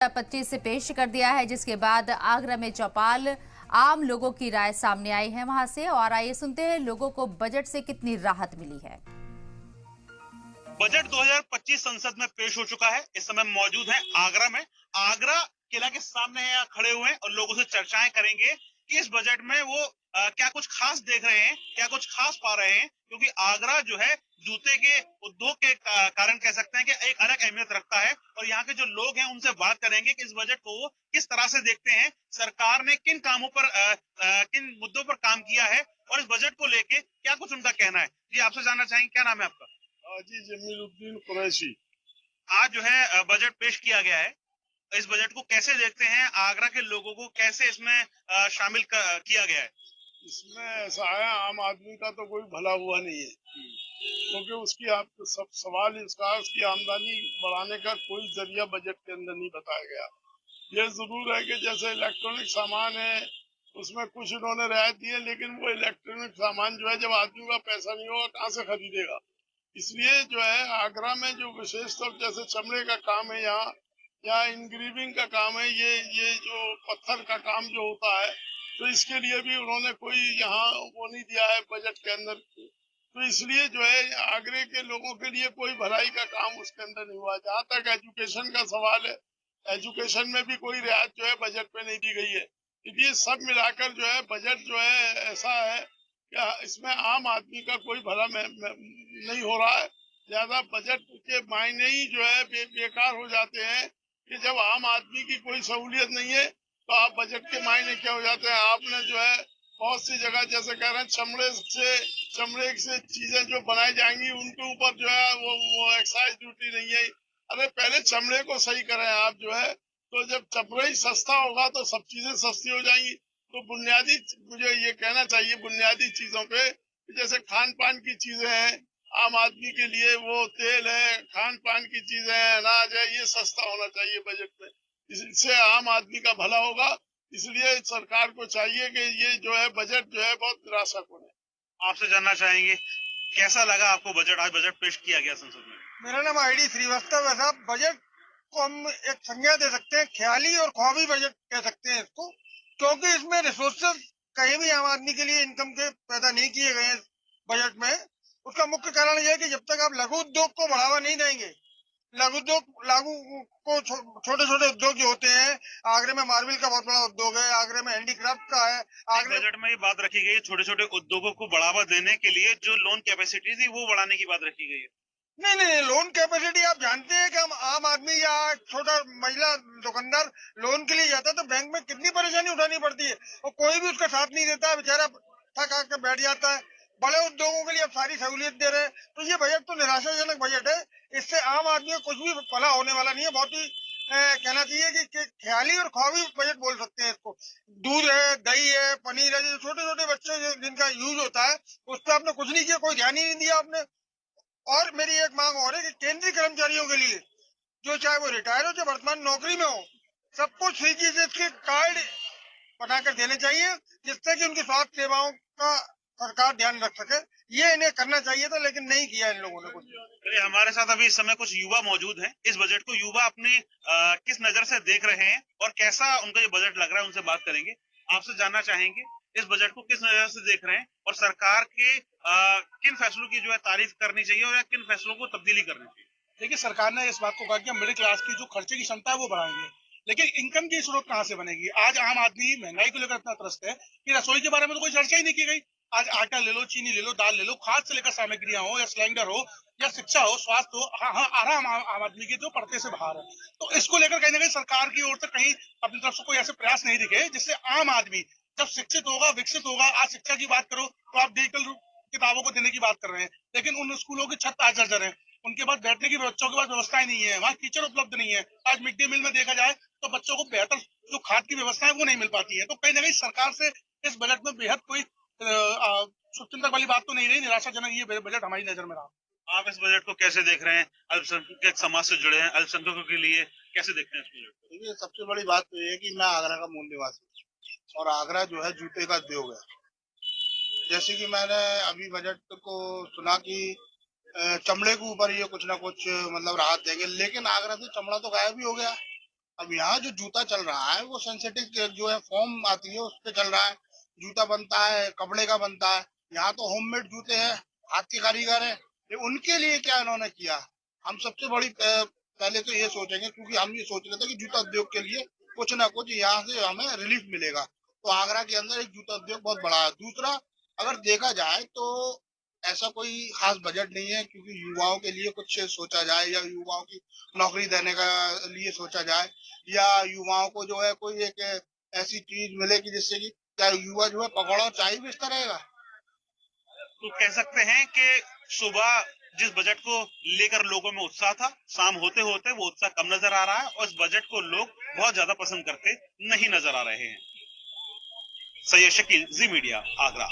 25 से पेश कर दिया है, जिसके बाद आगरा में चौपाल आम लोगों की राय सामने आई है वहां से। और आइए सुनते हैं लोगों को बजट से कितनी राहत मिली है। बजट 2025 संसद में पेश हो चुका है। इस समय मौजूद है आगरा में। आगरा किला के सामने यहाँ खड़े हुए हैं और लोगों से चर्चाएं करेंगे कि इस बजट में वो क्या कुछ खास देख रहे हैं, क्या कुछ खास पा रहे हैं, क्योंकि आगरा जो है जूते के उद्योग के कारण कह सकते हैं कि एक अलग अहमियत रखता है। और यहाँ के जो लोग हैं उनसे बात करेंगे कि इस बजट को वो किस तरह से देखते हैं, सरकार ने किन कामों पर किन मुद्दों पर काम किया है और इस बजट को लेके क्या कुछ उनका कहना है। जी आपसे जानना चाहेंगे, क्या नाम है आपका? जी जमीलुद्दीन कुरैशी। आज जो है बजट पेश किया गया है। इस बजट को कैसे देखते हैं, आगरा के लोगों को कैसे इसमें शामिल किया गया है? इसमें ऐसा है, आम आदमी का तो कोई भला हुआ नहीं है, क्योंकि उसकी आप सब सवाल इसका उसकी आमदनी बढ़ाने का कोई जरिया बजट के अंदर नहीं बताया गया। ये जरूर है कि जैसे इलेक्ट्रॉनिक सामान है उसमें कुछ इन्होंने रियायत दी है, लेकिन वो इलेक्ट्रॉनिक सामान जो है जब आदमी का पैसा नहीं होगा कहाँ से खरीदेगा। इसलिए जो है आगरा में जो विशेष तौर जैसे चमड़े का काम है, यहाँ इनग्रीविंग का काम है, ये जो पत्थर का काम जो होता है, तो इसके लिए भी उन्होंने कोई यहाँ वो नहीं दिया है बजट के अंदर। तो इसलिए जो है आगरे के लोगों के लिए कोई भलाई का काम उसके अंदर नहीं हुआ। जहाँ तक एजुकेशन का सवाल है, एजुकेशन में भी कोई रियायत जो है बजट पे नहीं दी गई है। क्योंकि सब मिलाकर जो है बजट जो है ऐसा है कि इसमें आम आदमी का कोई भला नहीं हो रहा है। ज्यादा बजट के मायने ही जो है बेकार हो जाते हैं कि जब आम आदमी की कोई सहूलियत नहीं है तो आप बजट के मायने क्या हो जाते हैं। आपने जो है बहुत सी जगह जैसे कह रहे हैं चमड़े से चीजें जो बनाई जाएंगी उनके ऊपर जो है वो एक्साइज ड्यूटी नहीं है। अरे पहले चमड़े को सही करें आप जो है, तो जब चमड़ा ही सस्ता होगा तो सब चीजें सस्ती हो जाएंगी। तो बुनियादी मुझे ये कहना चाहिए बुनियादी चीजों पे, जैसे खान पान की चीजें हैं, आम आदमी के लिए वो तेल है, खान पान की चीजें हैं, अनाज है, ये सस्ता होना चाहिए बजट में। इससे आम आदमी का भला होगा। इसलिए सरकार को चाहिए कि ये जो है बजट जो है बहुत निराशापूर्ण है। आपसे जानना चाहेंगे, कैसा लगा आपको बजट? आज बजट पेश किया गया संसद में। मेरा नाम आईडी श्रीवास्तव है साहब। बजट को हम एक संज्ञा दे सकते हैं, ख्याली और ख्वाबी बजट कह सकते हैं इसको, क्योंकि इसमें रिसोर्सेज कहीं भी आम आदमी के लिए इनकम के पैदा नहीं किए गए हैं बजट में। उसका मुख्य कारण यह है कि जब तक आप लघु उद्योग को बढ़ावा नहीं देंगे, छोटे छोटे उद्योग जो होते हैं, आगरे में मार्बल का बहुत बड़ा उद्योग है, आगरे में हैंडीक्राफ्ट का है। बजट में ये बात रखी गई है छोटे छोटे उद्योगों को बढ़ावा देने के लिए जो लोन कैपेसिटी थी वो बढ़ाने की बात रखी गई है। नहीं, लोन कैपेसिटी आप जानते हैं कि हम आम आदमी या छोटा महिला दुकानदार लोन के लिए जाता है तो बैंक में कितनी परेशानी उठानी पड़ती है और कोई भी उसका साथ नहीं देता है, बेचारा थक हाक के बैठ जाता है। बड़े उद्योगों के लिए आप सारी सहूलियत दे रहे हैं, तो ये बजट तो निराशाजनक बजट है। इससे आम आदमी को कुछ भी भला होने वाला नहीं है। बहुत ही कहना चाहिए कि ख्याली और ख्वाबी बजट बोल सकते हैं इसको। दूध है, दही है, पनीर है, जो छोटे छोटे बच्चे जिनका यूज होता है उस पर आपने कुछ नहीं किया, कोई ध्यान ही नहीं दिया आपने। और मेरी एक मांग और है कि केंद्रीय कर्मचारियों के लिए, जो चाहे वो रिटायर हो चाहे वर्तमान नौकरी में हो, सबको 3G के कार्ड बनाकर देने चाहिए, जिससे कि उनकी स्वास्थ्य सेवाओं का सरकार ध्यान रख सके। ये इन्हें करना चाहिए था, लेकिन नहीं किया इन लोगों ने कुछ। हमारे साथ अभी इस समय कुछ युवा मौजूद हैं। इस बजट को युवा अपनी किस नजर से देख रहे हैं और कैसा उनका ये बजट लग रहा है, उनसे बात करेंगे। आपसे जानना चाहेंगे, इस बजट को किस नजर से देख रहे हैं और सरकार के किन फैसलों की जो है तारीफ करनी चाहिए और किन फैसलों को तब्दीली करनी चाहिए? देखिए, सरकार ने इस बात को कहा कि मिडिल क्लास की जो खर्चे की क्षमता है वो बढ़ाएंगे, लेकिन इनकम की स्रोत कहाँ से बनेगी? आज आम आदमी महंगाई को लेकर इतना त्रस्त है कि रसोई के बारे में तो कोई चर्चा ही नहीं की गई। आज आटा ले लो, चीनी ले लो, दाल ले लो, खाद से लेकर सामग्रियां हो या सिलेंडर हो या शिक्षा हो, स्वास्थ्य हो, हाँ आराम आम आदमी के जो पर्दे से बाहर है। तो इसको लेकर कहीं ना कहीं सरकार की ओर से कहीं अपनी तरफ से कोई ऐसे प्रयास नहीं दिखे जिससे आम आदमी जब शिक्षित होगा, विकसित होगा। आज शिक्षा की बात करो तो आप डिजिटल किताबों को देने की बात कर रहे हैं, लेकिन उन स्कूलों की छत आज जर्जर है, उनके पास बैठने की बच्चों के पास व्यवस्थाएं नहीं है, वहाँ टीचर उपलब्ध नहीं है। आज मिड डे मील में देखा जाए तो बच्चों को बेहतर जो खाद की व्यवस्था है वो नहीं मिल पाती है। तो कहीं ना कहीं सरकार से इस बजट में बेहद कोई शुभचिंतक वाली बात तो नहीं रही, निराशाजनक ये बजट हमारी नजर में रहा। आप इस बजट को कैसे देख रहे हैं? अल्पसंख्यक समाज से जुड़े हैं, अल्पसंख्यकों के लिए कैसे देखते हैं इस बजट को? देखिए, सबसे बड़ी बात तो ये है कि मैं आगरा का मूल निवासी हूँ और आगरा जो है जूते का उद्योग है। जैसे कि मैंने अभी बजट को सुना कि चमड़े के ऊपर ये कुछ ना कुछ मतलब राहत देंगे, लेकिन आगरा से चमड़ा तो गायब ही हो गया। अब यहाँ जो जूता चल रहा है वो सिंथेटिक जो है फॉर्म आती है उस पे चल रहा है, जूता बनता है कपड़े का बनता है। यहाँ तो होममेड जूते हैं, हाथ के कारीगर है। उनके लिए क्या इन्होंने किया? हम सबसे बड़ी पहले तो ये सोचेंगे, क्योंकि हम ये सोच रहे थे कि जूता उद्योग के लिए कुछ ना कुछ यहाँ से हमें रिलीफ मिलेगा। तो आगरा के अंदर एक जूता उद्योग बहुत बड़ा है। दूसरा, अगर देखा जाए तो ऐसा कोई खास बजट नहीं है, क्योंकि युवाओं के लिए कुछ सोचा जाए या युवाओं की नौकरी देने का लिए सोचा जाए, या युवाओं को जो है कोई एक ऐसी चीज मिले कि जिससे कि क्या युवा जो है पकौड़ा और चाय बेचता रहेगा। तो कह सकते हैं कि सुबह जिस बजट को लेकर लोगों में उत्साह था, शाम होते होते वो उत्साह कम नजर आ रहा है और इस बजट को लोग बहुत ज्यादा पसंद करते नहीं नजर आ रहे हैं। सैयद शकील, जी मीडिया, आगरा।